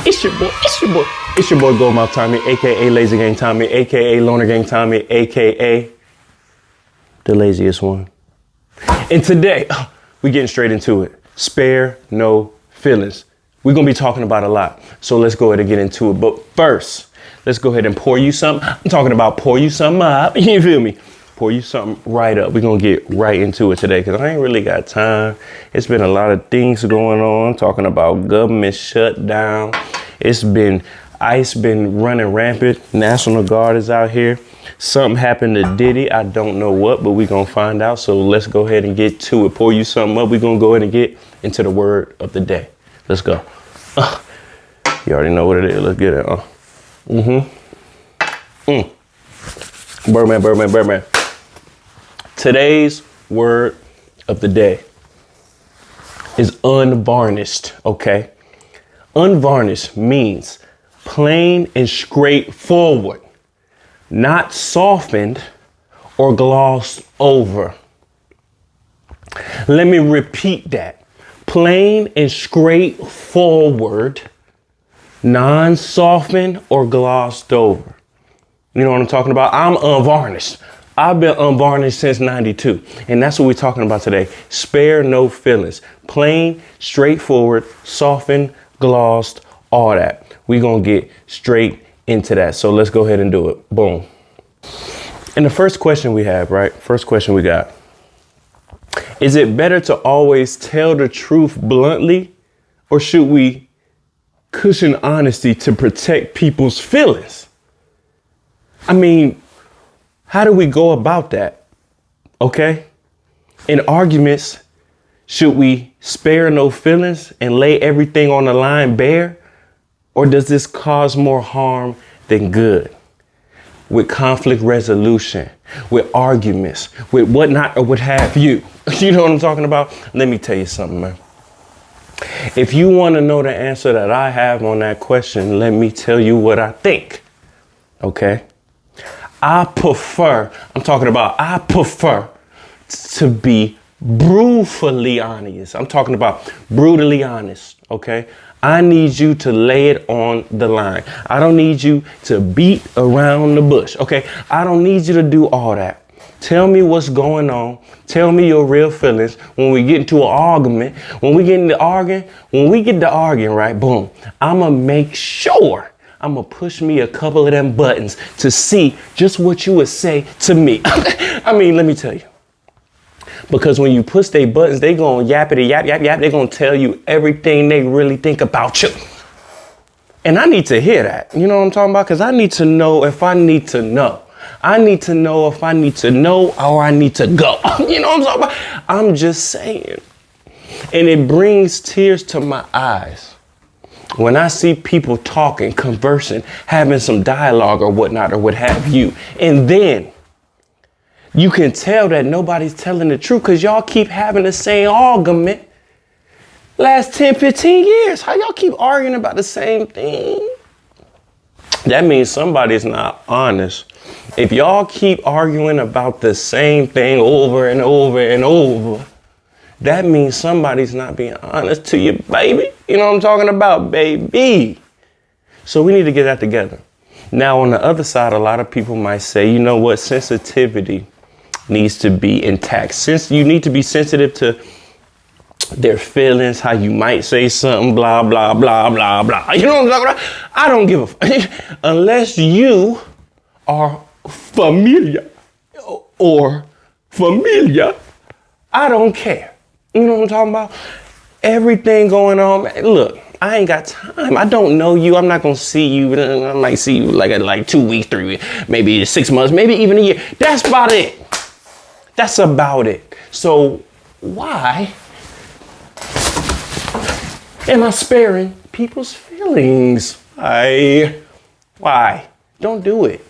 It's your boy Goldmouth Tommy, aka Lazy Gang Tommy, aka Loner Gang Tommy, aka the laziest one. And today, we getting straight into it. Spare no feelings. We're gonna be talking about a lot. So let's go ahead and get into it. But first, let's go ahead and pour you something. I'm talking about pour you something up. You feel me? Pour you something right up. We're gonna get right into it today because I ain't really got time. It's been a lot of things going on, talking about government shutdown. ICE been running rampant. National Guard is out here. Something happened to Diddy. I don't know what, but we're gonna find out. So let's go ahead and get to it. Pour you something up. We're gonna go ahead and get into the word of the day. Let's go. You already know what it is. Let's get it. Birdman. Today's word of the day is unvarnished, okay? Unvarnished means plain and straightforward, not softened or glossed over. Let me repeat that. Plain and straightforward, non-softened or glossed over. You know what I'm talking about? I'm unvarnished. I've been unvarnished since 92. And that's what we're talking about today. Spare no feelings. Plain, straightforward, softened, glossed, all that. We're going to get straight into that. So let's go ahead and do it. Boom. And the first question we have, right? First question we got. Is it better to always tell the truth bluntly, or should we cushion honesty to protect people's feelings? I mean, how do we go about that? Okay. In arguments, should we spare no feelings and lay everything on the line bare? Or does this cause more harm than good? With conflict resolution, with arguments, with whatnot or what have you. You know what I'm talking about? Let me tell you something, man. If you want to know the answer that I have on that question, let me tell you what I think. Okay? I prefer to be brutally honest. I'm talking about brutally honest, okay? I need you to lay it on the line. I don't need you to beat around the bush, okay? I don't need you to do all that. Tell me what's going on. Tell me your real feelings. When we get into an argument, when we get to arguing, right, boom, I'm going to make sure I'm going to push me a couple of them buttons to see just what you would say to me. I mean, let me tell you. Because when you push their buttons, they going yappity yap. They're going to tell you everything they really think about you. And I need to hear that. You know what I'm talking about? Because I need to know if I need to know. I need to know if I need to know or I need to go. You know what I'm talking about? I'm just saying. And it brings tears to my eyes when I see people talking, conversing, having some dialogue or whatnot or what have you. And then you can tell that nobody's telling the truth because y'all keep having the same argument last 10, 15 years. How y'all keep arguing about the same thing? That means somebody's not honest. If y'all keep arguing about the same thing over and over and over, that means somebody's not being honest to you, baby. You know what I'm talking about, baby? So we need to get that together. Now, on the other side, a lot of people might say, you know what, sensitivity needs to be intact. Since you need to be sensitive to their feelings, how you might say something, blah, blah, blah, blah, blah. You know what I'm talking about? I don't give a fuck. Unless you are familiar, I don't care. You know what I'm talking about? Everything going on, man. Look, I ain't got time. I don't know you. I'm not going to see you. I might see you like 2 weeks, 3 weeks, maybe 6 months, maybe even a year. That's about it. That's about it. So why am I sparing people's feelings? Why? Don't do it.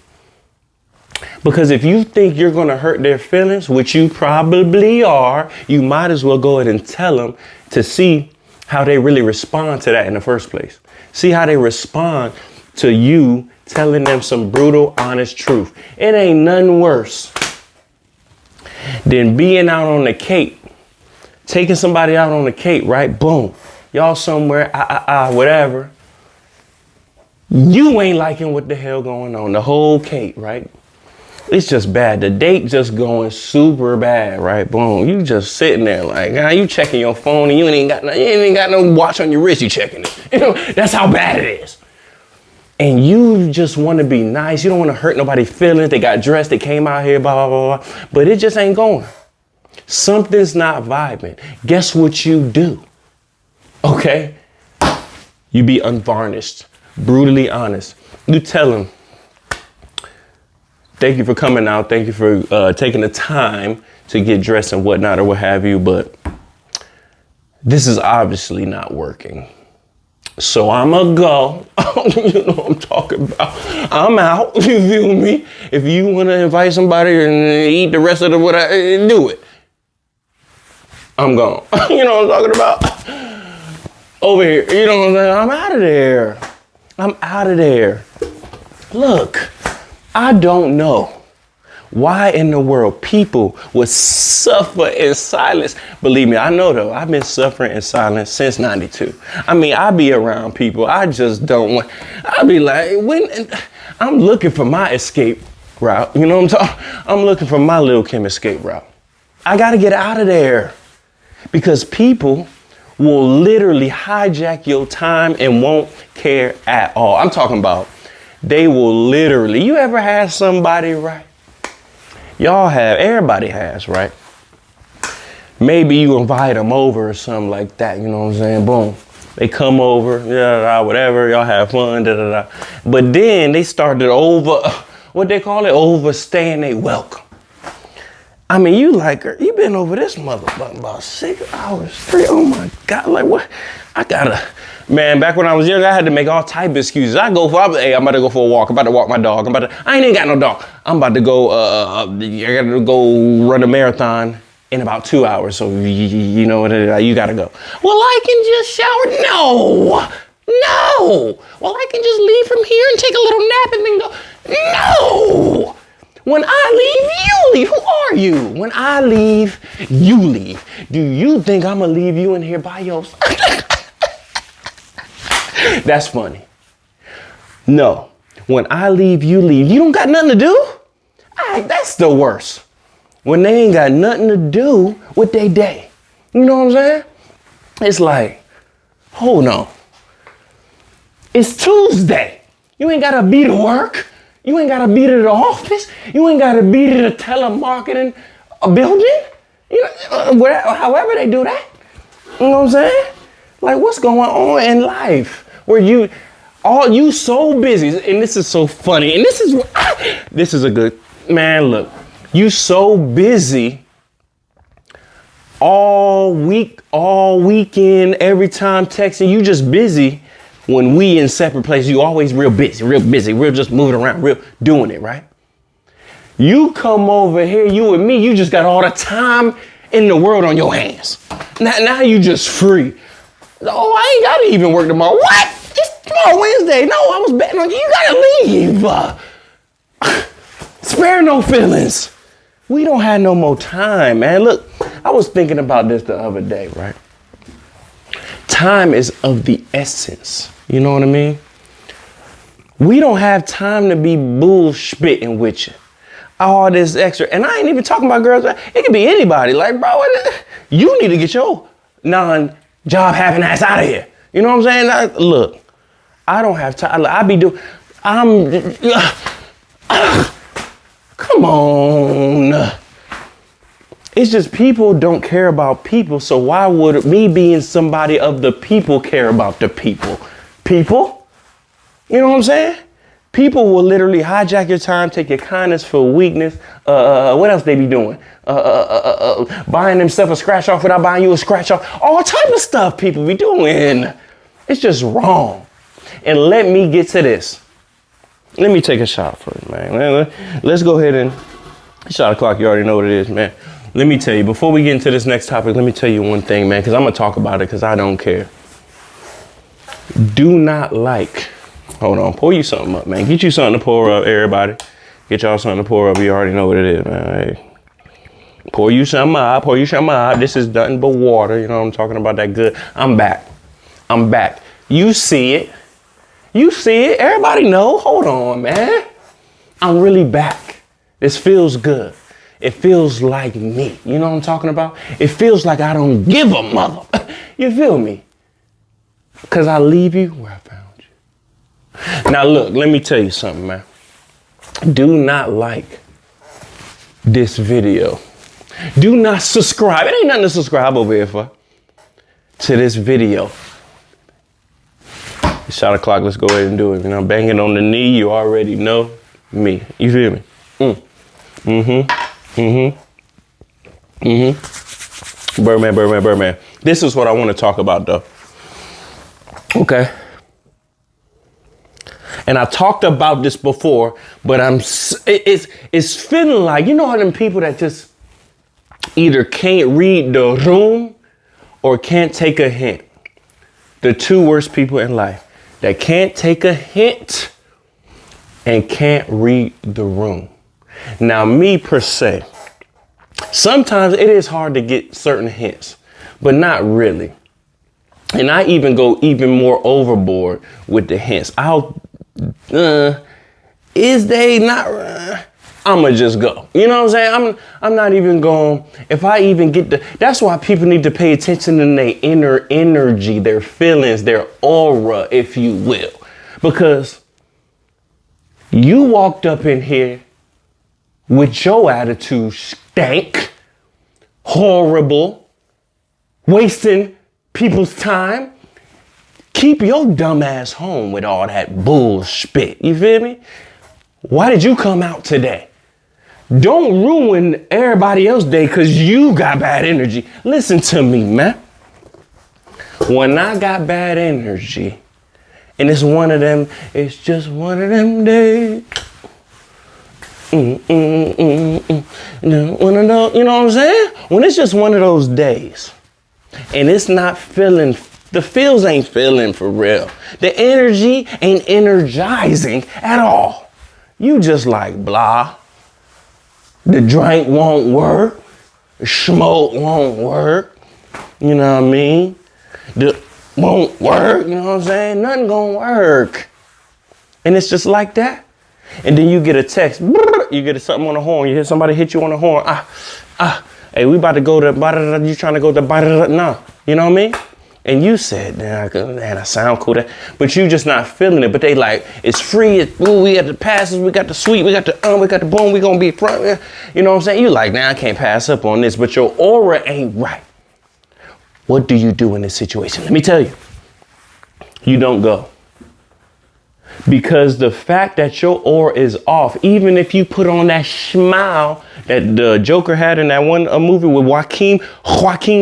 Because if you think you're going to hurt their feelings, which you probably are, you might as well go ahead and tell them to see how they really respond to that in the first place. See how they respond to you telling them some brutal, honest truth. It ain't nothing worse than being out on the Cape, taking somebody out on the Cape, right? Boom. Y'all somewhere, whatever. You ain't liking what the hell going on. The whole cake, right? It's just bad. The date just going super bad, right? Boom. You just sitting there like, you checking your phone and you ain't got no watch on your wrist. You checking it. You know, that's how bad it is. And you just want to be nice. You don't want to hurt nobody's feelings. They got dressed. They came out here, blah, blah, blah, blah. But it just ain't going. Something's not vibing. Guess what you do? Okay? You be unvarnished, brutally honest. You tell them, thank you for coming out. Thank you for taking the time to get dressed and whatnot or what have you. But this is obviously not working. So I'ma go. You know what I'm talking about. I'm out. You feel me? If you want to invite somebody and eat the rest of the what do it. I'm gone. You know what I'm talking about? Over here. You know what I'm saying? I'm out of there. I'm out of there. Look, I don't know why in the world people would suffer in silence. Believe me, I know though, I've been suffering in silence since 92. I mean, I be around people. I just don't want, I be like, I'm looking for my escape route. You know what I'm talking? I'm looking for my Lil' Kim escape route. I got to get out of there because people will literally hijack your time and won't care at all. I'm talking about they will literally, you ever had somebody, right? Y'all have, everybody has, right? Maybe you invite them over or something like that, you know what I'm saying? Boom. They come over, whatever, y'all have fun, But then they started what they call it, overstaying they welcome. I mean, you like her, you been over this motherfucker about 6 hours straight. Oh my God, like what? Man, back when I was young, I had to make all type of excuses. I'm about to go for a walk. I'm about to walk my dog. I ain't even got no dog. I'm about to go, I gotta go run a marathon in about 2 hours. So you know what, you gotta go. Well, I can just shower. No. Well, I can just leave from here and take a little nap and then go. No. When I leave, you leave. Who are you? When I leave, you leave. Do you think I'm gonna leave you in here by yourself? That's funny. No, when I leave, you leave. You don't got nothing to do? That's the worst. When they ain't got nothing to do with their day. You know what I'm saying? It's like, hold on. It's Tuesday. You ain't gotta be to work. You ain't gotta be to the office. You ain't gotta be to the telemarketing building. You know, however they do that. You know what I'm saying? Like, what's going on in life? Where you so busy, and this is so funny, and this is a good, man, look, you so busy all weekend, every time texting, you just busy. When we in separate places, you always real busy, real just moving around, real doing it, right? You come over here, you and me, you just got all the time in the world on your hands. Now you just free. Oh, I ain't gotta even work tomorrow. What? It's tomorrow Wednesday. No, I was betting on you. You gotta leave. Spare no feelings. We don't have no more time, man. Look, I was thinking about this the other day, right? Time is of the essence. You know what I mean? We don't have time to be bullshitting with you. All this extra. And I ain't even talking about girls. It could be anybody. Like, bro, you need to get your non-job having ass out of here. You know what I'm saying? Look, I don't have time. Come on. It's just people don't care about people. So why would me being somebody of the people care about the people? People? You know what I'm saying? People will literally hijack your time, take your kindness for weakness. What else they be doing? Buying themselves a scratch off without buying you a scratch off. All type of stuff people be doing. It's just wrong. And let me get to this. Let me take a shot first, man. Let's go ahead and shot o'clock. You already know what it is, man. Let me tell you, before we get into this next topic, let me tell you one thing, man, because I'm going to talk about it because I don't care. Do not like. Hold on, pour you something up, man. Get you something to pour up, everybody. Get y'all something to pour up. You already know what it is, man. Hey. Pour you something up. This is nothing but water. You know what I'm talking about, that good. I'm back. You see it. You see it. Everybody know. Hold on, man. I'm really back. This feels good. It feels like me. You know what I'm talking about? It feels like I don't give a mother. You feel me? Because I leave you where I found you. Now, look, let me tell you something, man. Do not like this video. Do not subscribe. It ain't nothing to subscribe over here for. To this video. Shot o'clock, let's go ahead and do it. You know, banging on the knee, you already know me. You feel me? Birdman. This is what I want to talk about, though. Okay. And I talked about this before, but it's feeling like, you know how them people that just either can't read the room or can't take a hint. The two worst people in life that can't take a hint and can't read the room. Now, me per se, sometimes it is hard to get certain hints, but not really. And I even go even more overboard with the hints. Is they not? I'ma just go. You know what I'm saying? I'm not even going. If I even get that's why people need to pay attention to their inner energy, their feelings, their aura, if you will. Because you walked up in here with your attitude stank, horrible, wasting people's time. Keep your dumb ass home with all that bullshit. You feel me? Why did you come out today? Don't ruin everybody else's day because you got bad energy. Listen to me, man. When I got bad energy, and it's just one of them days. One of those, you know what I'm saying? When it's just one of those days, and it's not feeling, the feels ain't feeling for real. The energy ain't energizing at all. You just like blah. The drink won't work. The smoke won't work. You know what I mean? The won't work. You know what I'm saying? Nothing gonna work. And it's just like that. And then you get a text. You get something on the horn. You hear somebody hit you on the horn. Hey, we about to go to, you trying to go to, no. You know what I mean? And you said, man, I sound cool. But you just not feeling it. But they like, it's free. We got the passes. We got the suite. We got the boom. We going to be front. You know what I'm saying? You like, I can't pass up on this. But your aura ain't right. What do you do in this situation? Let me tell you. You don't go. Because the fact that your aura is off, even if you put on that smile that the Joker had in that one movie with Joaquin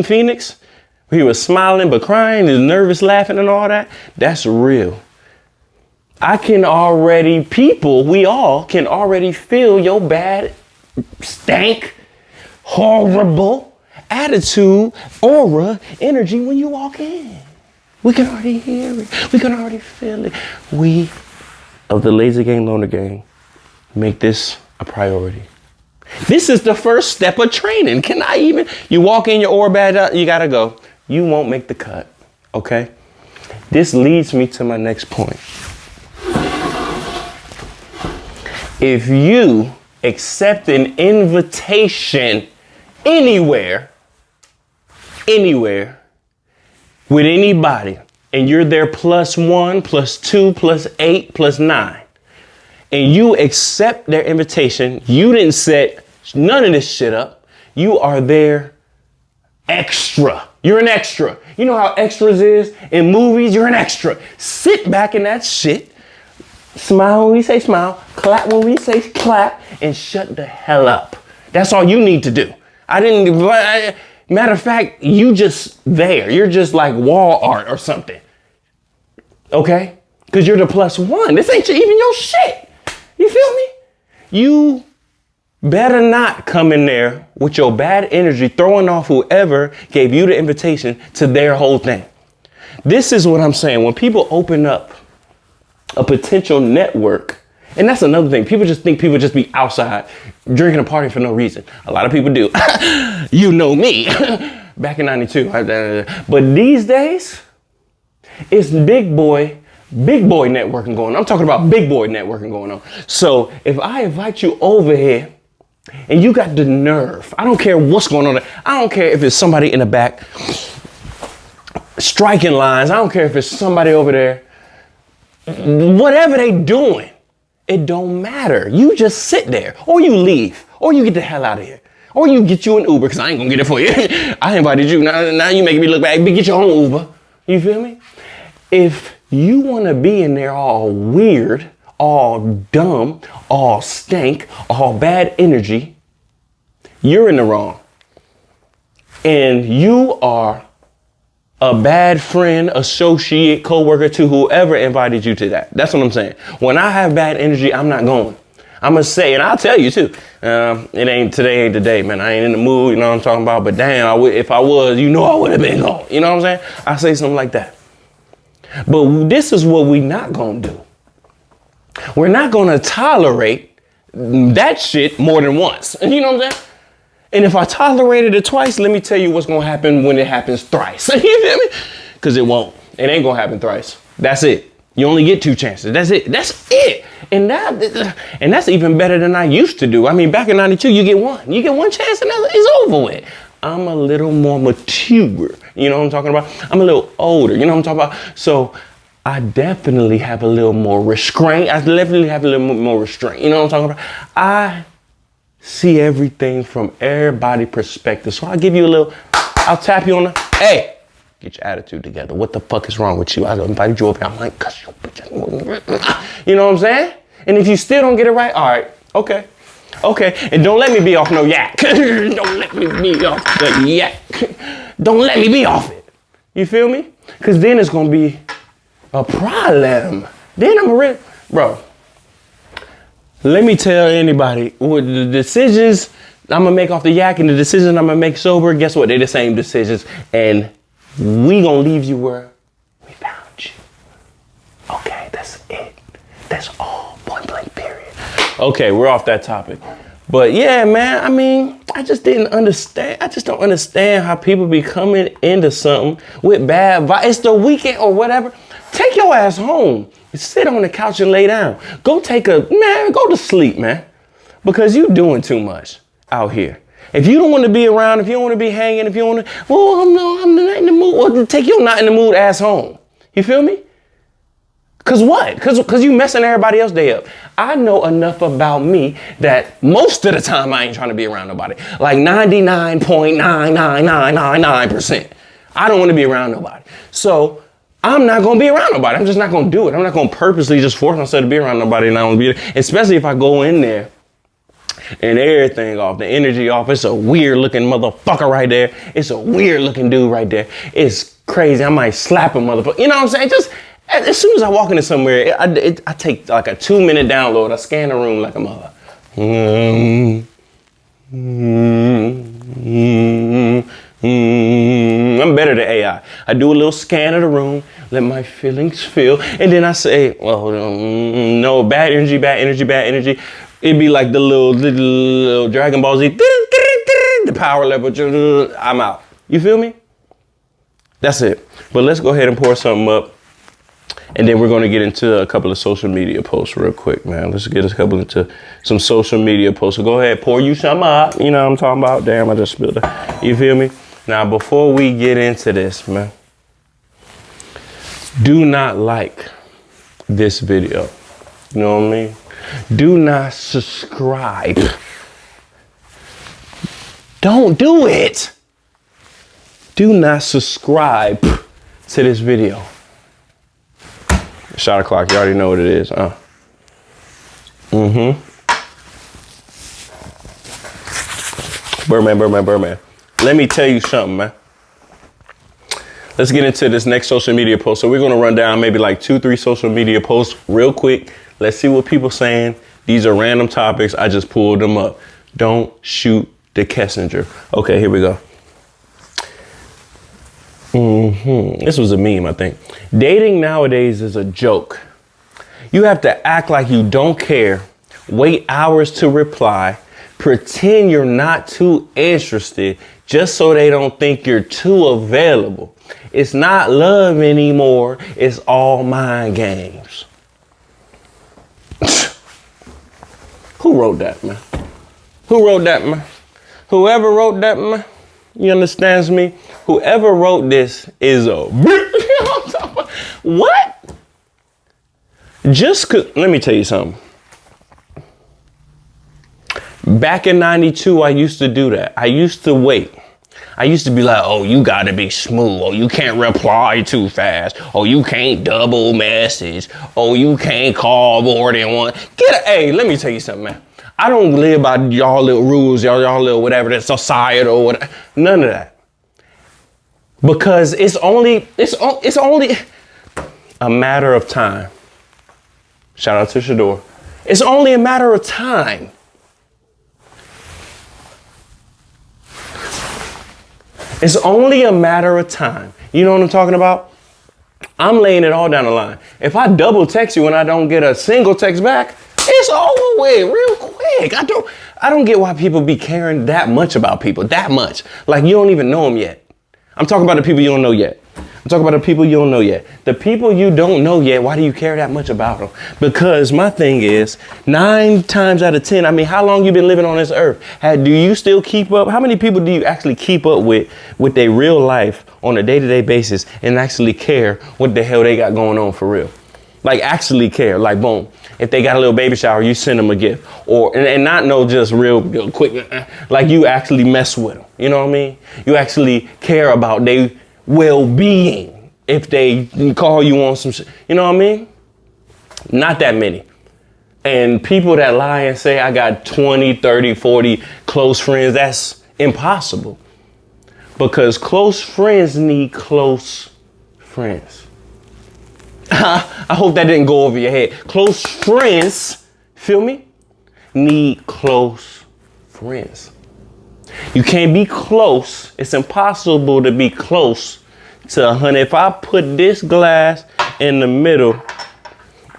Phoenix, he was smiling but crying, he was nervous, laughing and all that. That's real. We all can already feel your bad, stank, horrible attitude, aura, energy when you walk in. We can already hear it. We can already feel it. We of the Lazy Gang Loner Gang make this a priority. This is the first step of training. You walk in, your aura bad, you gotta go. You won't make the cut, okay? This leads me to my next point. If you accept an invitation anywhere, with anybody, and you're there +1, +2, +8, +9, and you accept their invitation, you didn't set none of this shit up, you are there extra. You're an extra. You know how extras is in movies? You're an extra. Sit back in that shit. Smile when we say smile. Clap when we say clap. And shut the hell up. That's all you need to do. Matter of fact, you just there. You're just like wall art or something. Okay? Because you're the +1. This ain't even your shit. You feel me? You better not come in there with your bad energy throwing off whoever gave you the invitation to their whole thing. This is what I'm saying. When people open up a potential network, and that's another thing. People just think people just be outside drinking a party for no reason. A lot of people do. You know me. Back in 92. But these days, it's big boy big boy networking going on. I'm talking about big boy networking going on. So if I invite you over here and you got the nerve, I don't care what's going on there. I don't care if it's somebody in the back striking lines. I don't care if it's somebody over there. Whatever they doing, it don't matter. You just sit there, or you leave, or you get the hell out of here, or you get you an Uber, because I ain't gonna get it for you. I invited you. Now you making me look bad. Get your own Uber. You feel me? If you want to be in there all weird, all dumb, all stank, all bad energy, you're in the wrong. And you are a bad friend, associate, coworker to whoever invited you to that. That's what I'm saying. When I have bad energy, I'm not going. I'm gonna say, and I'll tell you too, today ain't the day, man. I ain't in the mood, you know what I'm talking about? But damn, if I was, I would have been gone. You know what I'm saying? I say something like that. But this is what we not gonna do. We're not gonna tolerate that shit more than once. You know what I'm saying? And if I tolerated it twice, let me tell you what's gonna happen when it happens thrice. You feel me? Because it won't. It ain't gonna happen thrice. That's it. You only get 2 chances. That's it. That's it. And that's even better than I used to do. I mean, back in 92, you get one. You get one chance and it's over with. I'm a little more mature. You know what I'm talking about? I'm a little older. You know what I'm talking about? So I definitely have a little more restraint. I definitely have a little more restraint. You know what I'm talking about? I see everything from everybody's perspective. So I'll give you I'll tap you on the, hey, get your attitude together. What the fuck is wrong with you? I invited you over here. I might cuss you. You know what I'm saying? And if you still don't get it right, all right, okay. And don't let me be off no yak. Don't let me be off the yak. Don't let me be off it. You feel me? Because then it's going to be a problem. Then bro, let me tell anybody, with the decisions I'm going to make off the yak and the decisions I'm going to make sober, guess what? They're the same decisions. And we going to leave you where we found you. Okay, that's it. That's all. Point blank, period. Okay, we're off that topic. But yeah, man, I mean, I just didn't understand. I just don't understand how people be coming into something with bad vibes. It's the weekend or whatever. Take your ass home. Sit on the couch and lay down. Go to sleep, man. Because you doing too much out here. If you don't want to be around, if you don't want to be hanging, if you don't want to, well, I'm not in the mood. Well, take your not in the mood ass home. You feel me? Cause what? Cause you messing everybody else day up. I know enough about me that most of the time I ain't trying to be around nobody. Like 99.99999%. I don't want to be around nobody. So I'm not gonna be around nobody. I'm just not gonna do it. I'm not gonna purposely just force myself to be around nobody and I don't be there. Especially if I go in there and everything off, the energy off. It's a weird looking motherfucker right there. It's a weird looking dude right there. It's crazy. I might slap a motherfucker. You know what I'm saying? Just as soon as I walk into somewhere, I take like a 2-minute download. I scan the room like a mother. I'm better than AI. I do a little scan of the room, let my feelings feel, and then I say, well, no, bad energy. It'd be like the little Dragon Ball Z, the power level. I'm out. You feel me? That's it. But let's go ahead and pour something up. And then we're going to get into a couple of social media posts real quick, man. Let's get a couple into some social media posts. So go ahead, pour you some up. You know what I'm talking about? Damn, I just spilled it. You feel me? Now, before we get into this, man, do not like this video. You know what I mean? Do not subscribe. Don't do it. Do not subscribe to this video. Shot o'clock, you already know what it is, huh? Birdman. Let me tell you something, man. Let's get into this next social media post. So we're gonna run down maybe like 2-3 social media posts real quick. Let's see what people saying. These are random topics. I just pulled them up. Don't shoot the Kessinger. Okay, here we go. This was a meme, I think. Dating nowadays is a joke. You have to act like you don't care, wait hours to reply, pretend you're not too interested, just so they don't think you're too available. It's not love anymore. It's all mind games. Who wrote that, man? Who wrote that, man? Whoever wrote that, man, you understands me? Whoever wrote this is a what? Just cause, let me tell you something. Back in 92, I used to do that. I used to wait. I used to be like, oh, you gotta be smooth. Oh, you can't reply too fast. Oh, you can't double message. Oh, you can't call more than one. Hey, let me tell you something, man. I don't live by y'all little rules, y'all little whatever, that societal or whatever. None of that. Because it's only a matter of time. Shout out to Shador. It's only a matter of time. It's only a matter of time. You know what I'm talking about? I'm laying it all down the line. If I double text you and I don't get a single text back, it's over with real quick. I don't get why people be caring that much about people, that much. Like you don't even know them yet. I'm talking about the people you don't know yet. I'm talking about the people you don't know yet. The people you don't know yet, why do you care that much about them? Because my thing is, 9 times out of 10, I mean, how long you been living on this earth? Do you still keep up? How many people do you actually keep up with their real life on a day-to-day basis and actually care what the hell they got going on for real? Like actually care, like boom. If they got a little baby shower, you send them a gift, or and not no just real quick, like you actually mess with them. You know what I mean? You actually care about their well-being. If they call you on some shit, you know what I mean? Not that many. And people that lie and say I got 20, 30, 40 close friends, that's impossible. Because close friends need close friends. I hope that didn't go over your head. Close friends, feel me? Need close friends. You can't be close. It's impossible to be close to 100. If I put this glass in the middle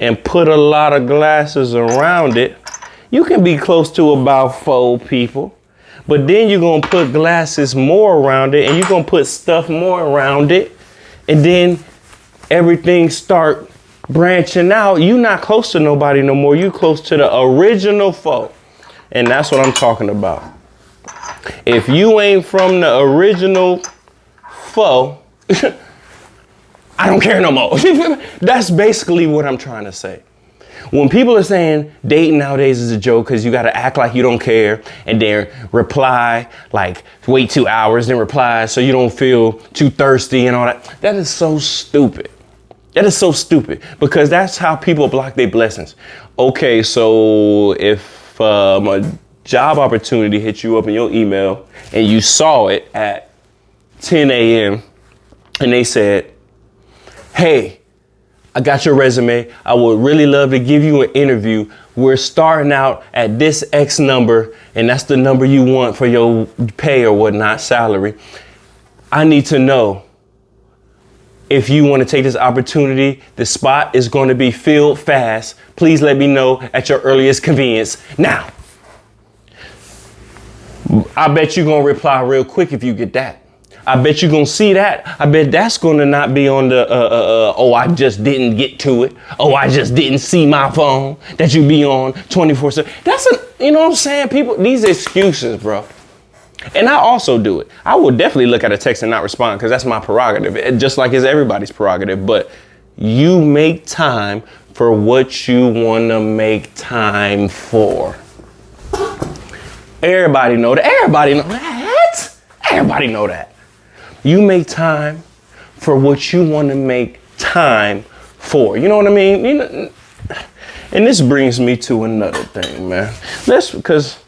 and put a lot of glasses around it, you can be close to about 4 people. But then you're going to put glasses more around it and you're going to put stuff more around it. And then everything start branching out. You're not close to nobody no more. You close to the original foe. And that's what I'm talking about. If you ain't from the original foe, I don't care no more. That's basically what I'm trying to say. When people are saying dating nowadays is a joke because you got to act like you don't care and then reply like wait 2 hours, then reply so you don't feel too thirsty and all that. That is so stupid. That is so stupid because that's how people block their blessings. Okay, so if a job opportunity hit you up in your email and you saw it at 10 a.m. and they said, hey, I got your resume. I would really love to give you an interview. We're starting out at this X number, and that's the number you want for your pay or whatnot, salary. I need to know if you want to take this opportunity. The spot is going to be filled fast. Please let me know at your earliest convenience. Now, I bet you're going to reply real quick if you get that. I bet you're going to see that. I bet that's going to not be on the, oh, I just didn't get to it. Oh, I just didn't see my phone that you be on 24/7. That's you know what I'm saying? People, these excuses, bro. And I also do it. I will definitely look at a text and not respond because that's my prerogative, just like it's everybody's prerogative. But you make time for what you want to make time for. Everybody know that. Everybody know that. Everybody know that. You make time for what you want to make time for. You know what I mean? You know, and this brings me to another thing, man. Because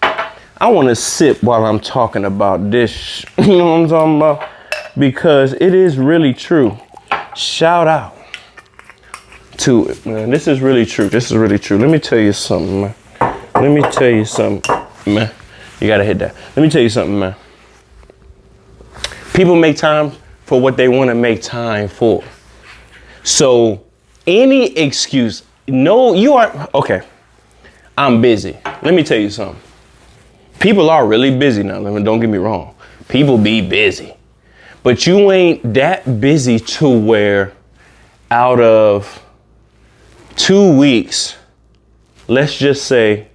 I want to sip while I'm talking about this. You know what I'm talking about? Because it is really true. Shout out to it, man. This is really true. This is really true. Let me tell you something, man. Let me tell you something, man. You got to hit that. Let me tell you something, man. People make time for what they want to make time for. So any excuse, no, you aren't, okay, I'm busy. Let me tell you something. People are really busy now. Don't get me wrong. People be busy. But you ain't that busy to where out of 2 weeks, let's just say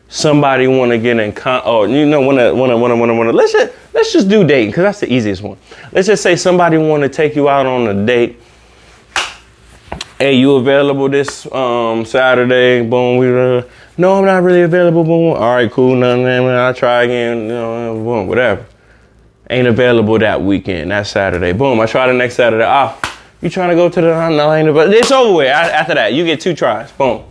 somebody want to get in let's just do dating, because that's the easiest one. Let's just say somebody want to take you out on a date. Hey, you available this Saturday? Boom. No, I'm not really available. Boom. All right, cool. Nothing. I'll try again. Boom. Whatever. Ain't available that weekend. That Saturday. Boom. I try the next Saturday. You trying to go to the? No, I ain't available. It's over with. After that, you get 2 tries. Boom.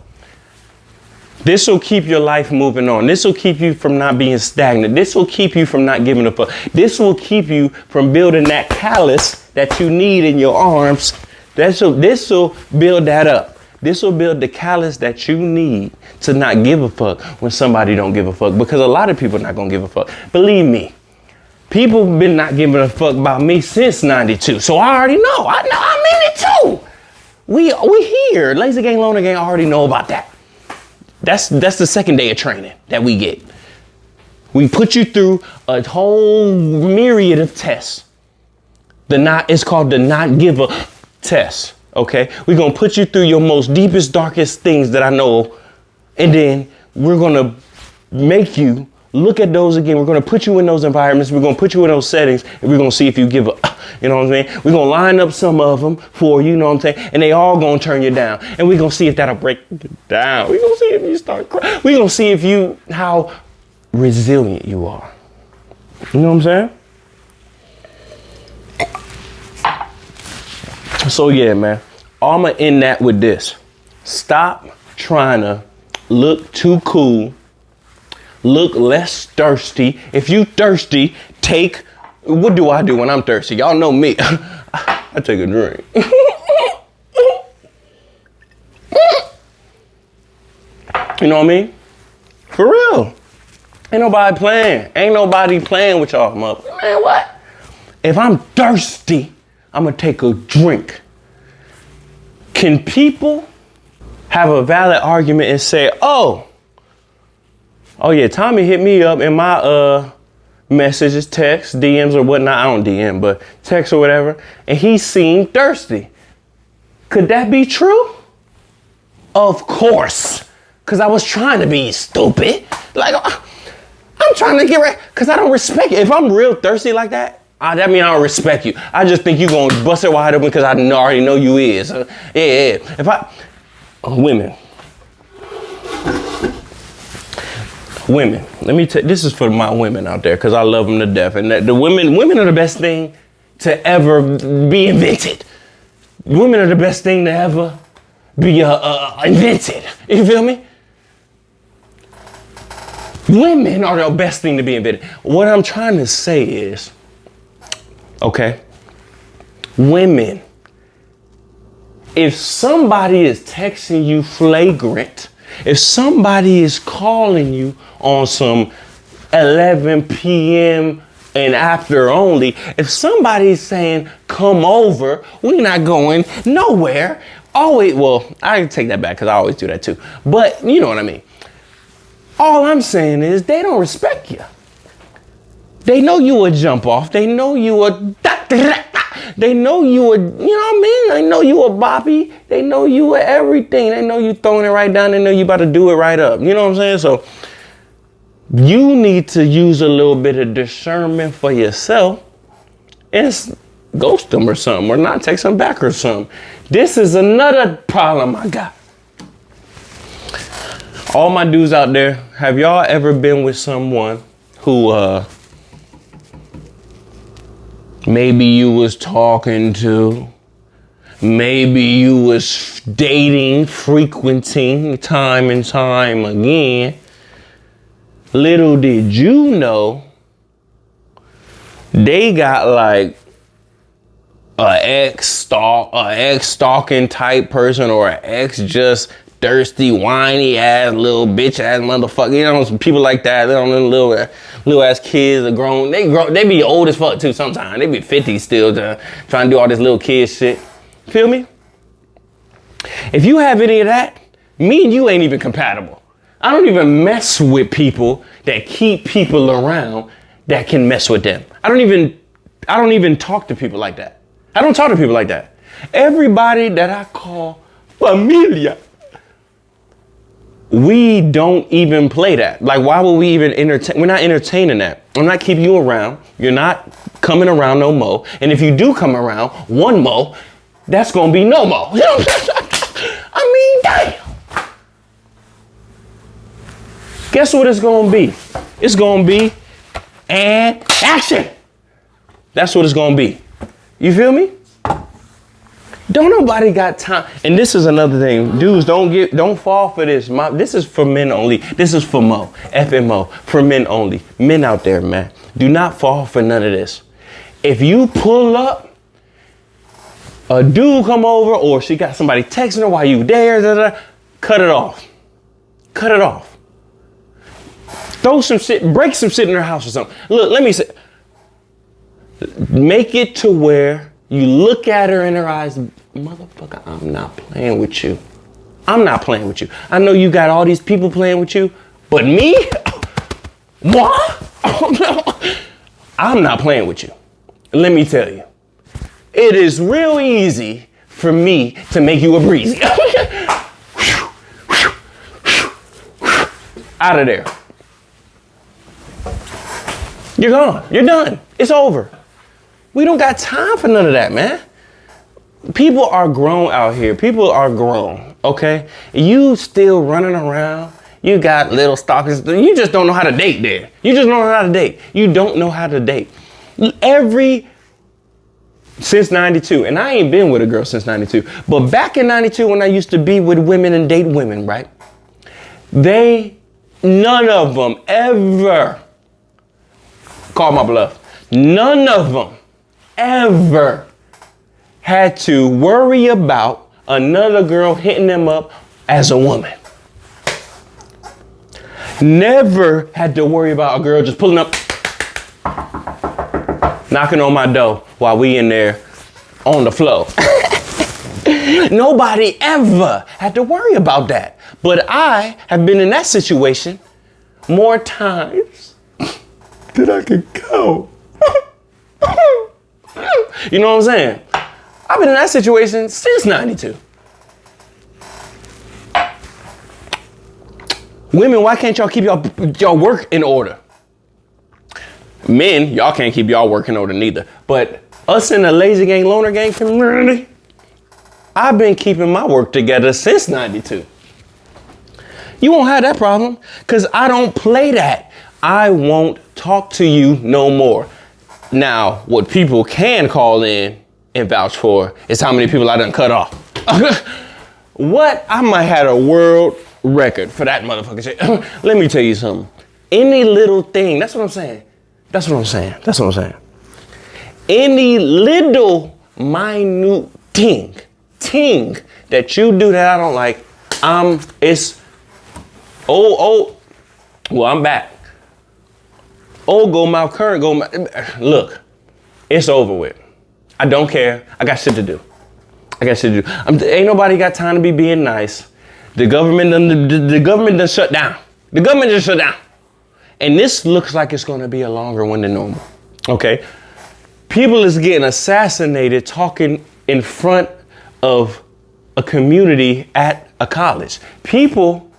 This will keep your life moving on. This will keep you from not being stagnant. This will keep you from not giving a fuck. This will keep you from building that callus that you need in your arms. This will build that up. This will build the callus that you need to not give a fuck when somebody don't give a fuck. Because a lot of people are not going to give a fuck. Believe me, people have been not giving a fuck about me since 92. So I already know. I'm in it too. We here. Lazy Gang, Loner Gang already know about that. That's the second day of training that we get. We put you through a whole myriad of tests. It's called the not give a test. Okay, we're gonna put you through your most deepest, darkest things that I know, and then we're gonna make you look at those again. We're gonna put you in those environments. We're gonna put you in those settings, and we're gonna see if you give up. You know what I'm saying? We're gonna line up some of them for you. You know what I'm saying? And they all gonna turn you down, and we're gonna see if that'll break you down. We're gonna see if you start crying. We're gonna see if how resilient you are. You know what I'm saying? So yeah, man, I'm gonna end that with this. Stop trying to look too cool, look less thirsty. If you thirsty, what do I do when I'm thirsty? Y'all know me. I take a drink. You know what I mean? For real. Ain't nobody playing with y'all, mother. Man, what? If I'm thirsty, I'm gonna take a drink. Can people have a valid argument and say, oh yeah, Tommy hit me up in my messages, text, DMs or whatnot. I don't DM, but text or whatever, and he seemed thirsty. Could that be true? Of course, because I was trying to be stupid. Like, I'm trying to get right, because I don't respect it. If I'm real thirsty like that, that means I don't respect you. I just think you gonna bust it wide open because I already know you is. Yeah. Women, let me tell you, this is for my women out there because I love them to death. And the women are the best thing to ever be invented. Women are the best thing to ever be invented. You feel me? Women are the best thing to be invented. What I'm trying to say is, okay, women, if somebody is texting you flagrant, if somebody is calling you on some 11 p.m. and after only, if somebody's saying, come over, we're not going nowhere. I take that back because I always do that too. But you know what I mean. All I'm saying is they don't respect you. They know you a jump off. They know you a, they know you a, you know what I mean? They know you a boppy. They know you a everything. They know you throwing it right down. They know you about to do it right up. You know what I'm saying? So you need to use a little bit of discernment for yourself and ghost them or something, or not text them back or something. This is another problem I got. All my dudes out there, have y'all ever been with someone who maybe you was talking to, maybe you was dating, frequenting time and time again? Little did you know, they got like a ex stalking type person, or an ex just thirsty, whiny ass little bitch ass motherfucker. You know, some people like that. They don't know, little ass kids are grown. They be old as fuck too sometimes. They be 50 still trying to do all this little kid shit. Feel me? If you have any of that, me and you ain't even compatible. I don't even mess with people that keep people around that can mess with them. I don't even talk to people like that. I don't talk to people like that. Everybody that I call familia, we don't even play that. Like, why would we even entertain? We're not entertaining that. I'm not keeping you around. You're not coming around no more. And if you do come around one more, that's going to be no more. You know what I'm saying? I mean, damn. Guess what it's going to be? It's going to be an action. That's what it's going to be. You feel me? Don't nobody got time. And this is another thing. Dudes, don't fall for this. This is for men only. This is for Mo. FMO. For men only. Men out there, man. Do not fall for none of this. If you pull up, a dude come over, or she got somebody texting her while you there, cut it off. Cut it off. Throw some shit, break some shit in her house or something. Look, let me say, make it to where you look at her in her eyes, motherfucker, I'm not playing with you. I'm not playing with you. I know you got all these people playing with you, but me? What? I'm not playing with you. Let me tell you, it is real easy for me to make you a breezy. Out of there. You're gone. You're done. It's over. We don't got time for none of that, man. People are grown out here. People are grown, okay? You still running around. You got little stalkers. You just don't know how to date there. You just don't know how to date. You don't know how to date. Since 92, and I ain't been with a girl since 92, but back in 92 when I used to be with women and date women, right? None of them ever call my bluff. None of them ever had to worry about another girl hitting them up as a woman. Never had to worry about a girl just pulling up, knocking on my door while we in there on the floor. Nobody ever had to worry about that. But I have been in that situation more times than I can count. You know what I'm saying? I've been in that situation since 92. Women, why can't y'all keep y'all work in order? Men, y'all can't keep y'all work in order neither. But us in the Lazy Gang, Loner Gang community, I've been keeping my work together since 92. You won't have that problem because I don't play that. I won't talk to you no more. Now, what people can call in and vouch for is how many people I done cut off. What? I might have a world record for that motherfucking shit. Let me tell you something. Any little thing, that's what I'm saying. That's what I'm saying. That's what I'm saying. Any little minute ting that you do that I don't like, well, I'm back. Old go mouth, current go mouth. Look, it's over with. I don't care. I got shit to do. Ain't nobody got time to be being nice. The government done shut down. The government just shut down. And this looks like it's going to be a longer one than normal. Okay? People is getting assassinated talking in front of a community at a college. People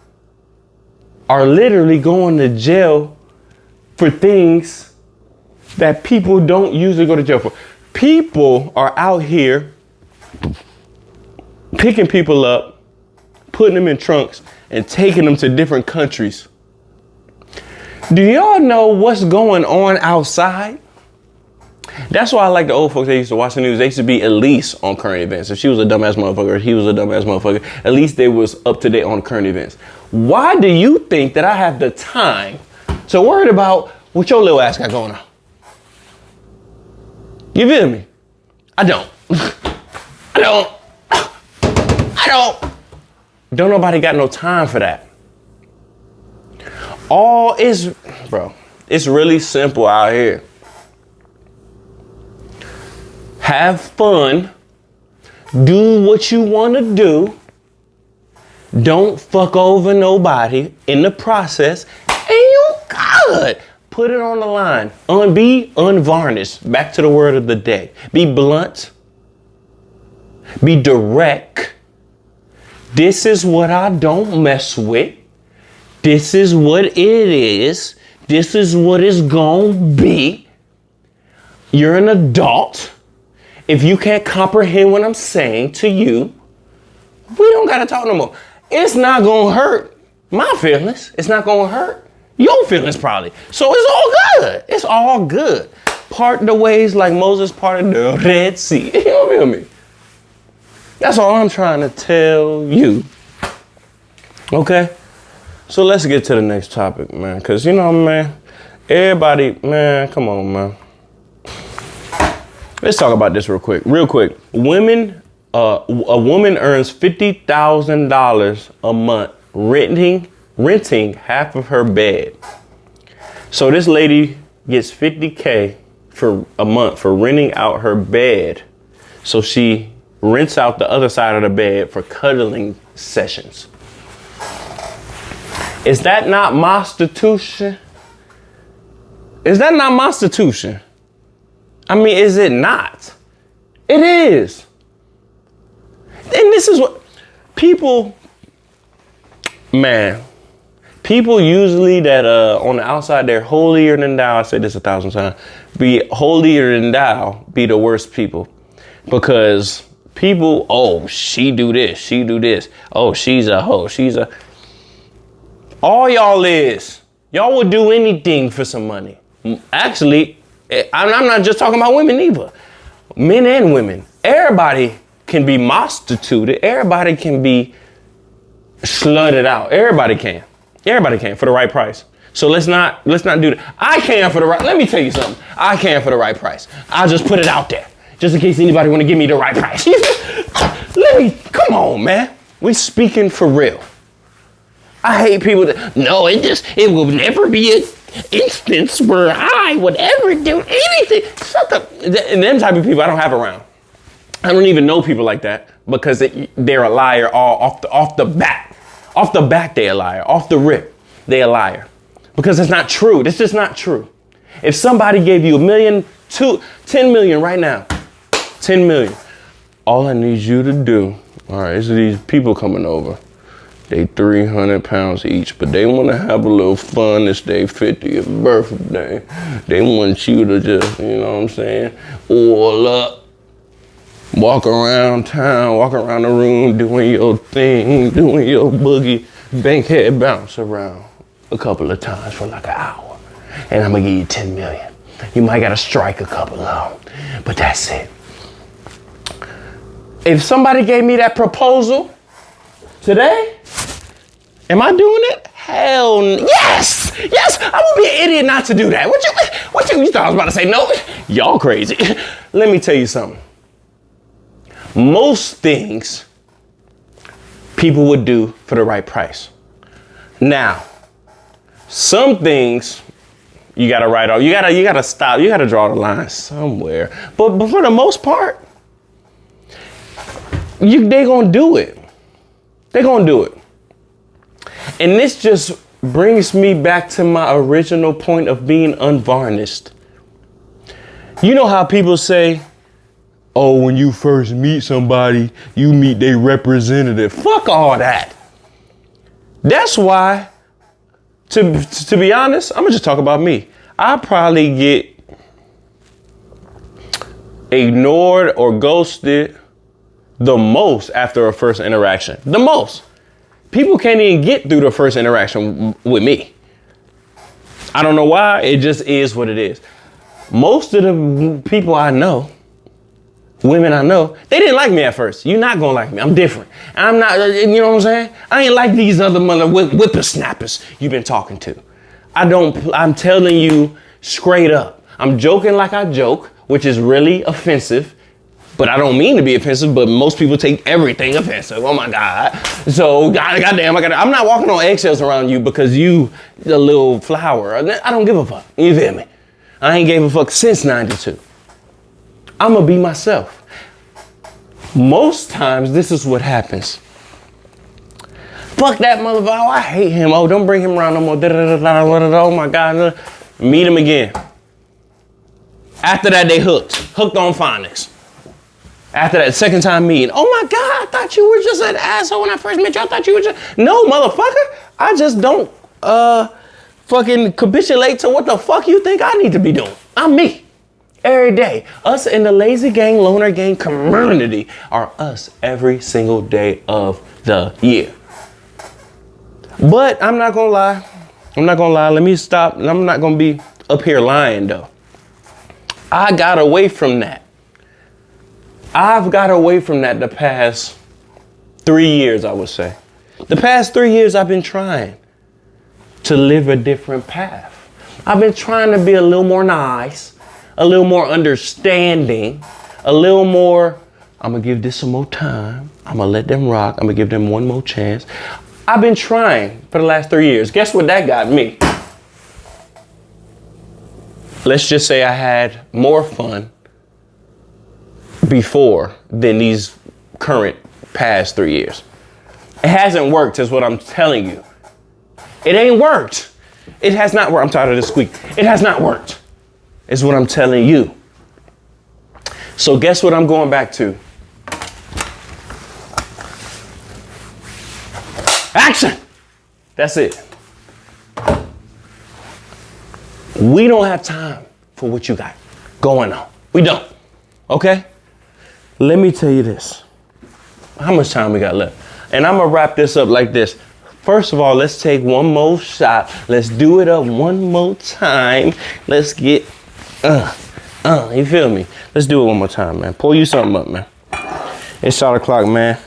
are literally going to jail for things that people don't usually go to jail for. People are out here picking people up, putting them in trunks, and taking them to different countries. Do y'all know what's going on outside? That's why I like the old folks that used to watch the news. They used to be at least on current events. If she was a dumbass motherfucker, or he was a dumbass motherfucker, at least they was up to date on current events. Why do you think that I have the time to worry about what your little ass got going on? You feel me? I don't. Don't nobody got no time for that. It's really simple out here. Have fun. Do what you want to do. Don't fuck over nobody in the process. And you good. Put it on the line. Be unvarnished. Back to the word of the day. Be blunt. Be direct. This is what I don't mess with. This is what it is. This is what it's gonna be. You're an adult. If you can't comprehend what I'm saying to you, we don't gotta talk no more. It's not gonna hurt my feelings. It's not gonna hurt your feelings probably. So it's all good. It's all good. Part the ways like Moses parted the Red Sea. You don't feel me? That's all I'm trying to tell you. Okay? So let's get to the next topic, man. Cause you know, man, everybody, man, come on, man. Let's talk about this real quick. Women, a woman earns $50,000 a month renting half of her bed. So this lady gets $50K for a month for renting out her bed. So she rents out the other side of the bed for cuddling sessions. Is that not prostitution? Is that not prostitution? I mean, is it not? It is. And this is what people, man, people usually that on the outside, they're holier than thou. I said this 1,000 times. Be holier than thou, be the worst people. Because people, oh, she do this, she do this. Oh, she's a hoe, she's a... All y'all would do anything for some money. Actually, I'm not just talking about women either. Men and women. Everybody can be prostituted. Everybody can be slutted out. Everybody can. Everybody can for the right price. So let's not do that. I can for the right. Let me tell you something. I can for the right price. I'll just put it out there, just in case anybody want to give me the right price. Come on, man. We speaking for real. I hate people that, no, it will never be an instance where I would ever do anything. Shut up. And them type of people I don't have around. I don't even know people like that because they're a liar all off the bat. Off the back, they're a liar. Off the rip, they're a liar. Because it's not true. It's just not true. If somebody gave you $1 million, 10 million right now, 10 million, all I need you to do, all right, is these people coming over. They 300 pounds each, but they want to have a little fun. It's their 50th birthday. They want you to just, you know what I'm saying, oil up, walk around town, walk around the room, doing your thing, doing your boogie, bankhead bounce around a couple of times for like an hour. And I'm going to give you 10 million. You might got to strike a couple of them, but that's it. If somebody gave me that proposal today, am I doing it? Hell yes! Yes! I would be an idiot not to do that. What you thought I was about to say no? Y'all crazy. Let me tell you something. Most things people would do for the right price. Now, some things you gotta write off. You gotta stop. You gotta draw the line somewhere. But for the most part, they gonna do it. They're gonna do it. And this just brings me back to my original point of being unvarnished. You know how people say, oh, when you first meet somebody, you meet their representative. Fuck all that. That's why, to be honest, I'm gonna just talk about me. I probably get ignored or ghosted the most after a first interaction. The most. People can't even get through the first interaction with me. I don't know why. It just is what it is. Most of the people I know, women I know, they didn't like me at first. You're not gonna like me. I'm different. I'm not, you know what I'm saying? I ain't like these other whippersnappers you've been talking to. I'm telling you straight up. I'm joking like I joke, which is really offensive. But I don't mean to be offensive, but most people take everything offensive. Oh my God. So goddamn, I'm not walking on eggshells around you because you a little flower. I don't give a fuck. You feel me? I ain't gave a fuck since 92. I'm gonna be myself. Most times this is what happens. Fuck that motherfucker. Oh, I hate him. Oh, don't bring him around no more. Oh my God. Meet them again. After that, they hooked on phonics. After that second time meeting, oh my God, I thought you were just an asshole when I first met you. I thought you were just, no, motherfucker. I just don't fucking capitulate to what the fuck you think I need to be doing. I'm me. Every day. Us in the Lazy Gang, Loner Gang community are us every single day of the year. But I'm not gonna lie. Let me stop. I'm not gonna be up here lying though. I got away from that. I've got away from that the past 3 years, I would say. The past 3 years, I've been trying to live a different path. I've been trying to be a little more nice, a little more understanding, a little more, I'm gonna give this some more time. I'm gonna let them rock. I'm gonna give them one more chance. I've been trying for the last 3 years. Guess what that got me? Let's just say I had more fun before than these current past 3 years. It hasn't worked, is what I'm telling you. It ain't worked. It has not worked. I'm tired of this squeak. It has not worked, is what I'm telling you. So guess what I'm going back to? Action! That's it. We don't have time for what you got going on. We don't. Okay? Let me tell you this. How much time we got left? And I'm gonna wrap this up like this. First of all, let's take one more shot. Let's do it up one more time. Let's get, you feel me? Let's do it one more time, man. Pull you something up, man. It's shot o'clock, man.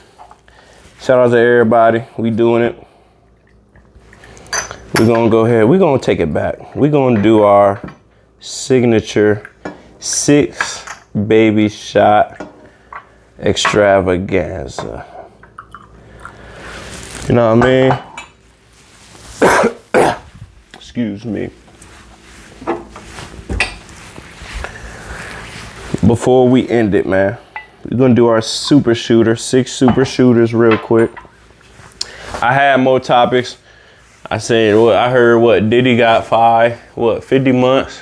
Shout out to everybody. We doing it. We're gonna go ahead. We're gonna take it back. We're gonna do our signature 6 baby shot extravaganza. You know what I mean? Excuse me. Before we end it, man, we're gonna do our super shooter, 6 super shooters real quick. I had more topics. I said, what I heard, what Diddy got 50 months?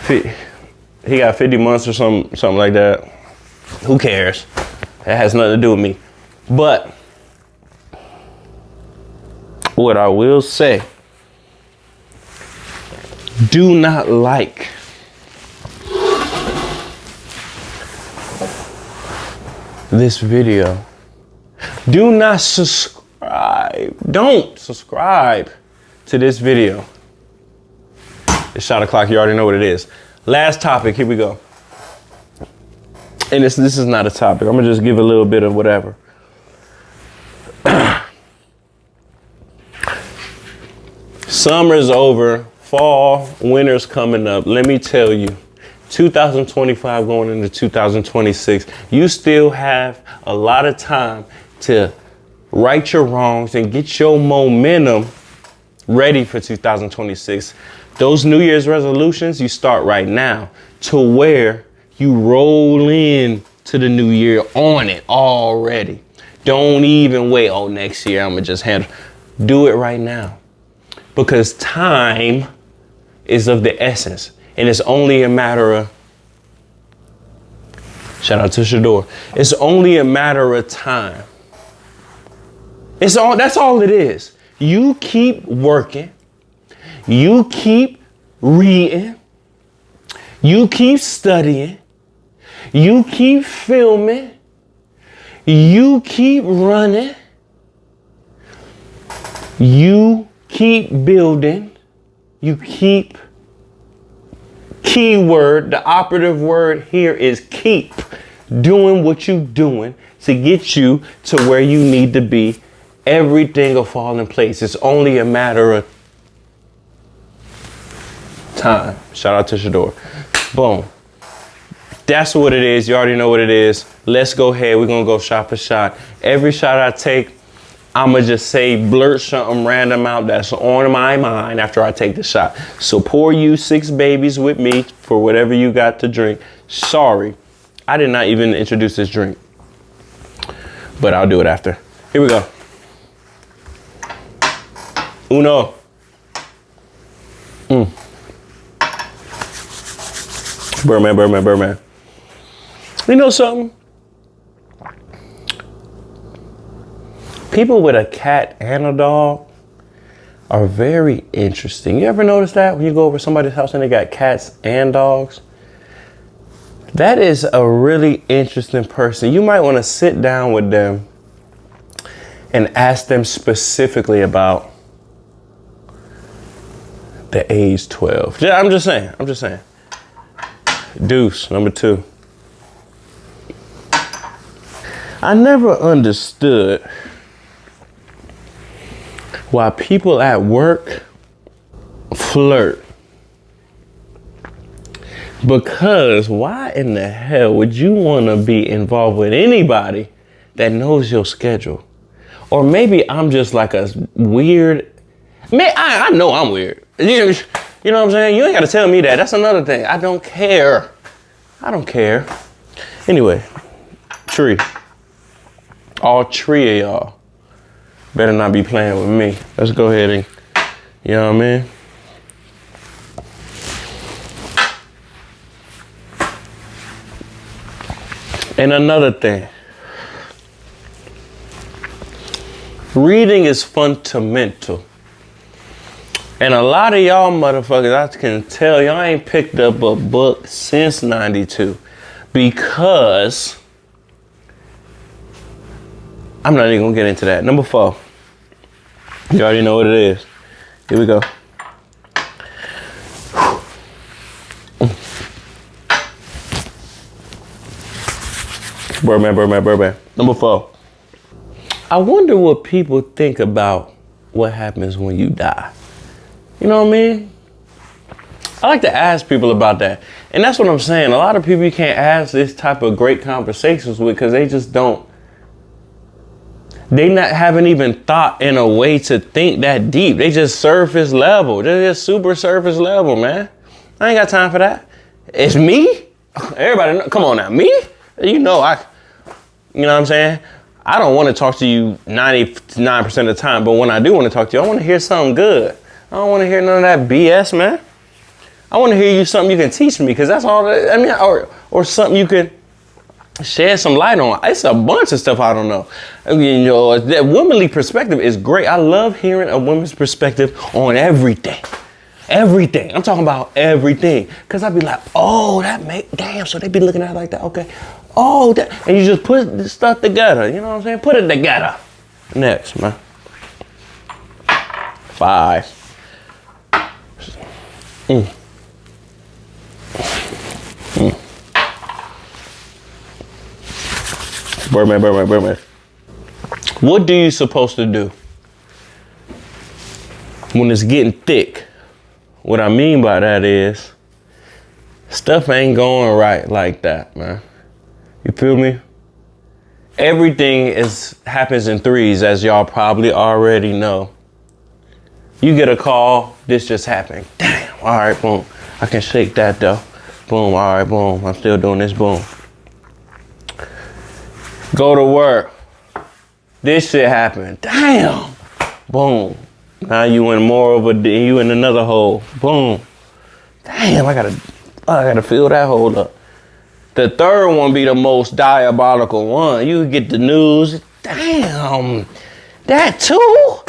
He got 50 months or something like that. Who cares? That has nothing to do with me. But what I will say, do not like this video. Do not subscribe. Don't subscribe to this video. It's shot o'clock. You already know what it is. Last topic. Here we go. And this is not a topic. I'm gonna just give a little bit of whatever. Summer's over. Fall, winter's coming up. Let me tell you, 2025 going into 2026, you still have a lot of time to right your wrongs and get your momentum ready for 2026. Those New Year's resolutions, you start right now to where you roll in to the new year on it already. Don't even wait, oh, next year I'm gonna just handle. Do it right now, because time is of the essence, and it's only a matter of, shout out to Shador, it's only a matter of time. That's all it is. You keep working, you keep reading, you keep studying, you keep filming, you keep running, you keep building, you keep, keyword, the operative word here is keep doing what you're doing to get you to where you need to be. Everything will fall in place. It's only a matter of time. Shout out to Shador. Boom. That's what it is. You already know what it is. Let's go ahead. We're going to go shot for shot. Every shot I take, I'm going to just say, blurt something random out that's on my mind after I take the shot. So pour you 6 babies with me for whatever you got to drink. Sorry, I did not even introduce this drink, but I'll do it after. Here we go. Uno. Birdman. You know something? People with a cat and a dog are very interesting. You ever notice that when you go over to somebody's house and they got cats and dogs? That is a really interesting person. You might want to sit down with them and ask them specifically about the age 12. Yeah, I'm just saying. Deuce, number 2. I never understood why people at work flirt. Because why in the hell would you want to be involved with anybody that knows your schedule? Or maybe I'm just like a weird, man, I know I'm weird. You know what I'm saying? You ain't got to tell me that. That's another thing. I don't care. Anyway, tree. All 3 of y'all better not be playing with me. Let's go ahead and, you know what I mean? And another thing, reading is fundamental. And a lot of y'all motherfuckers, I can tell y'all ain't picked up a book since 92 because I'm not even gonna get into that. Number 4, you already know what it is. Here we go. Birdman. Number 4. I wonder what people think about what happens when you die. You know what I mean? I like to ask people about that. And that's what I'm saying. A lot of people you can't ask this type of great conversations with because they just don't. They haven't even thought in a way to think that deep. They just surface level. They're just super surface level, man. I ain't got time for that. It's me? Everybody, come on now. Me? You know what I'm saying? I don't want to talk to you 99% of the time, but when I do want to talk to you, I want to hear something good. I don't want to hear none of that BS, man. I want to hear you something you can teach me, because that's all that, I mean, or something you could shed some light on. It's a bunch of stuff I don't know. I mean, you know, that womanly perspective is great. I love hearing a woman's perspective on everything. Everything. I'm talking about everything. Because I'd be like, oh, damn, so they be looking at it like that. Okay. Oh, that. And you just put the stuff together. You know what I'm saying? Put it together. Next, man. 5. Birdman. What are you supposed to do when it's getting thick? What I mean by that is stuff ain't going right like that, man. You feel me? Everything happens in threes, as y'all probably already know. You get a call, this just happened. Damn, all right, boom. I can shake that though. Boom, all right, boom. I'm still doing this, boom. Go to work. This shit happened. Damn. Boom. Now you in another hole. Boom. Damn, I gotta fill that hole up. The third one be the most diabolical one. You get the news. Damn. That too?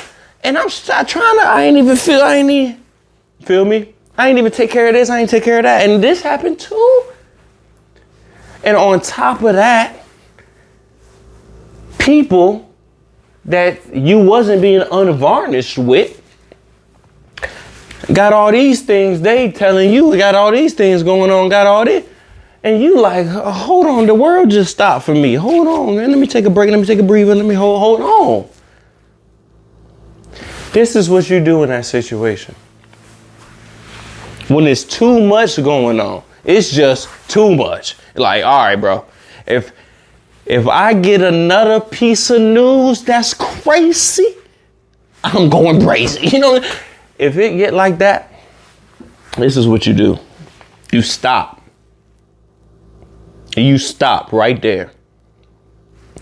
And I'm trying to, feel me? I ain't even take care of this. I ain't take care of that. And this happened too? And on top of that, people that you wasn't being unvarnished with got all these things they telling you, got all these things going on, got all this. And you like, hold on, the world just stopped for me. Hold on, man. Let me take a break. Let me take a breather. Let me hold on. This is what you do in that situation. When there's too much going on, it's just too much. Like, all right, bro, if I get another piece of news that's crazy, I'm going crazy. You know, if it get like that, this is what you do. You stop. You stop right there.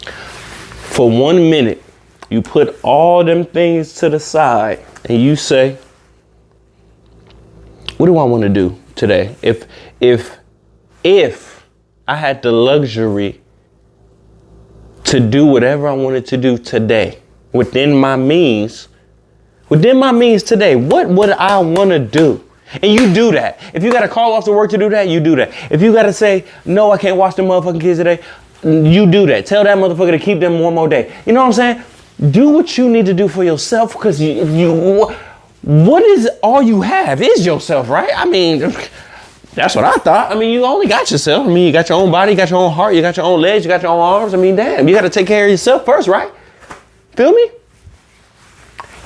For 1 minute, you put all them things to the side and you say, what do I want to do today? If if I had the luxury to do whatever I wanted to do today within my means today, what would I want to do? And you do that. If you got to call off the work to do that, you do that. If you got to say, no, I can't watch the motherfucking kids today, you do that. Tell that motherfucker to keep them one more day. You know what I'm saying? Do what you need to do for yourself, because what is all you have is yourself, right? I mean, that's what I thought. I mean, you only got yourself. I mean, you got your own body, you got your own heart, you got your own legs, you got your own arms. I mean, damn, you got to take care of yourself first, right? Feel me?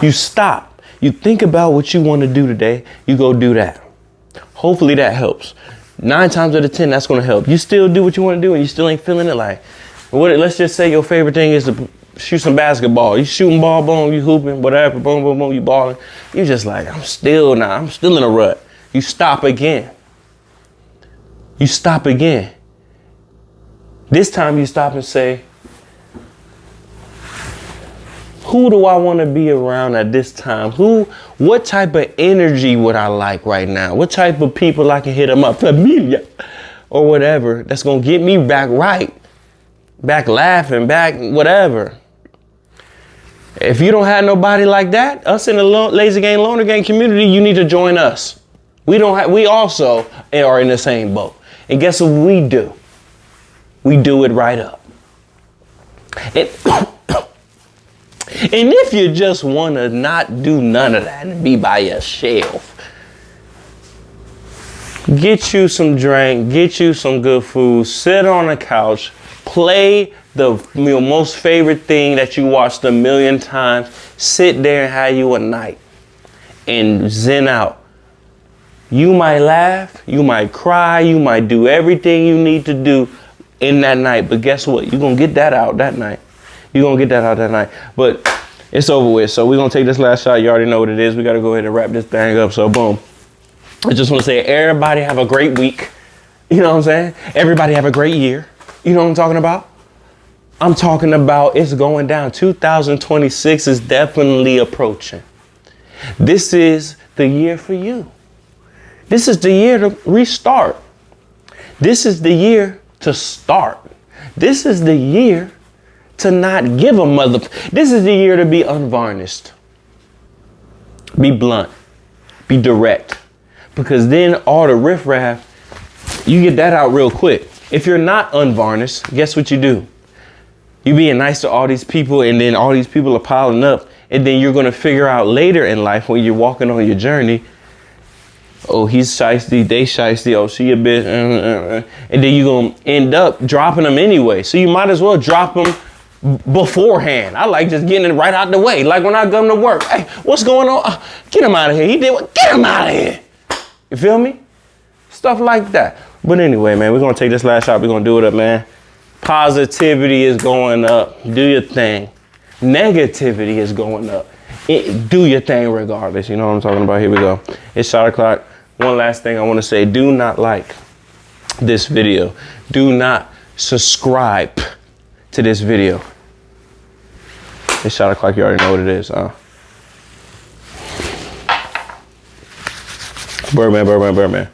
You stop. You think about what you want to do today. You go do that. Hopefully that helps. 9 times out of 10, that's going to help. You still do what you want to do and you still ain't feeling it. Like, let's just say your favorite thing is to shoot some basketball. You shooting ball, boom, you hooping, whatever, boom, boom, boom, you balling. You just like, I'm still in a rut. You stop again. You stop again. This time you stop and say, who do I want to be around at this time? What type of energy would I like right now? What type of people I can hit them up, familia, or whatever, that's going to get me back right, back laughing, back whatever. If you don't have nobody like that, us in the Lazy Gang Loner Gang community, you need to join us. We also are in the same boat. And guess what we do? We do it right up. And if you just want to not do none of that and be by yourself, get you some drink, get you some good food, sit on a couch, play the most favorite thing that you watched a million times, sit there and have you a night and zen out. You might laugh, you might cry, you might do everything you need to do in that night, but guess what? You're going to get that out that night. You're going to get that out that night. But it's over with. So we're going to take this last shot. You already know what it is. We got to go ahead and wrap this thing up. So boom. I just want to say everybody have a great week. You know what I'm saying? Everybody have a great year. You know what I'm talking about? I'm talking about it's going down. 2026 is definitely approaching. This is the year for you. This is the year to restart. This is the year to start. This is the year to not give a mother. This is the year to be unvarnished. Be blunt. Be direct. Because then all the riffraff, you get that out real quick. If you're not unvarnished, guess what you do? You being nice to all these people, and then all these people are piling up, and then you're going to figure out later in life when you're walking on your journey, oh, he's shiesty, they shiesty, oh, she a bitch, and then you're going to end up dropping them anyway. So you might as well drop them beforehand. I like just getting it right out the way. Like when I come to work, hey, what's going on? Get him out of here. He did what? Get him out of here. You feel me? Stuff like that. But anyway, man, we're going to take this last shot. We're going to do it up, man. Positivity is going up. Do your thing. Negativity is going up. Do your thing regardless. You know what I'm talking about? Here we go. It's shot o'clock. One last thing I want to say. Do not like this video. Do not subscribe to this video. It's shot o'clock. You already know what it is. Birdman.